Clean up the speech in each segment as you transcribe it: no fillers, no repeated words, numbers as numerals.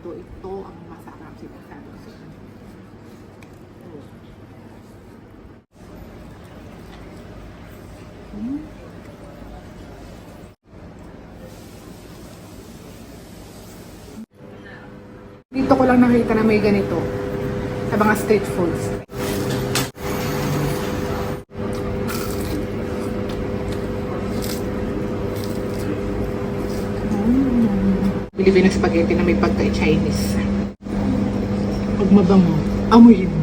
mundo. Ito ang masarap sinasabi ko sa inyo. Dito ko lang nakita na may ganito sa mga street foods. Filipino spaghetti na may pagka-Chinese. Pag mabango, amuyin mo.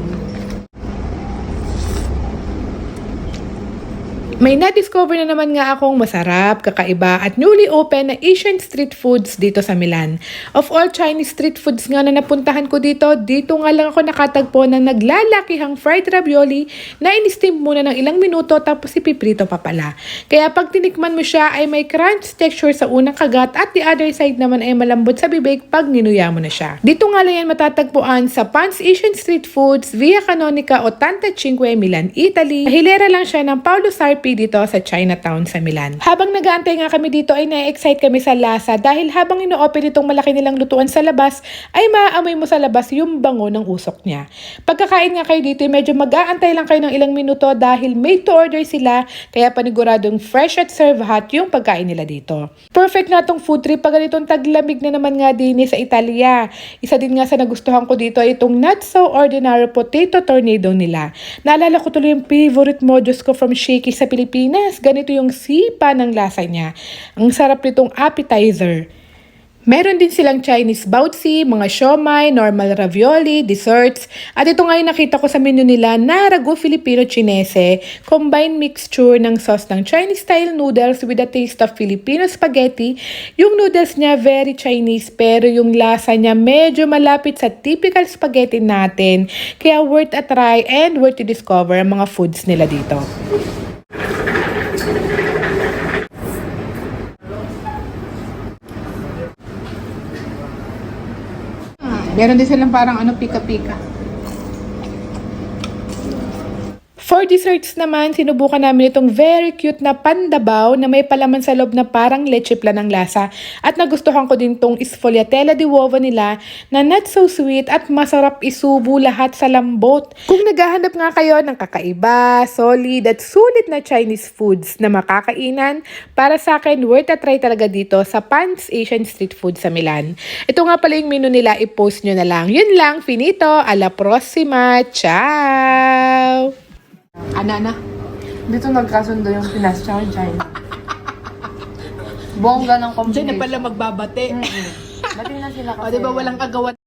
May na-discover na naman nga akong masarap, kakaiba at newly open na Asian street foods dito sa Milan. Of all Chinese street foods nga na napuntahan ko dito nga lang ako nakatagpo ng naglalakihang fried ravioli na in-steam muna ng ilang minuto tapos ipiprito pa pala. Kaya pag tinikman mo siya ay may crunch texture sa unang kagat at the other side naman ay malambot sa bibig pag ninuya mo na siya. Dito nga lang yan matatagpuan sa Pan's Asian Street Foods, Via Canonica o Tanta Cinque, Milan, Italy. Hilera lang siya ng Paolo Sarpi dito sa Chinatown sa Milan. Habang nag-aantay nga kami dito ay na-excite kami sa lasa dahil habang ino-open itong malaki nilang lutuan sa labas ay maaamoy mo sa labas yung bango ng usok niya. Pagkakain nga kayo dito medyo mag-aantay lang kayo ng ilang minuto dahil made to order sila kaya paniguradong fresh at serve hot yung pagkain nila dito. Perfect nga tong food trip pag ganitong taglamig na naman nga din sa Italia. Isa din nga sa nagustuhan ko dito ay itong not so ordinary potato tornado nila. Naalala ko tuloy yung favorite modus ko from Shakey sa Pilipinas. Ganito yung sipa ng lasa niya. Ang sarap nitong appetizer. Meron din silang Chinese baozi, mga siomai, normal ravioli, desserts. At ito nga yung nakita ko sa menu nila na ragu Filipino-Chinese, combined mixture ng sauce ng Chinese-style noodles with a taste of Filipino spaghetti. Yung noodles niya very Chinese pero yung lasa niya medyo malapit sa typical spaghetti natin. Kaya worth a try and worth to discover ang mga foods nila dito. Meron din silang parang pika-pika. For desserts naman, sinubukan namin itong very cute na pandabaw na may palaman sa loob na parang leche plan ng lasa. At nagustuhan ko din itong sfogliatella di uova nila na not so sweet at masarap isubo lahat sa lambot. Kung naghahanap nga kayo ng kakaiba, solid at sulit na Chinese foods na makakainan, para sa akin worth a try talaga dito sa Pan's Asian Street Food sa Milan. Ito nga pala yung menu nila, i-post nyo na lang. Yun lang, finito, alla prossima, ciao! Ana. Dito nagkasundo yung Pinas tsaka China. Bongga ng combination. Diyan na pala magbabate. Ba't na sila kasi? O diba walang agawan?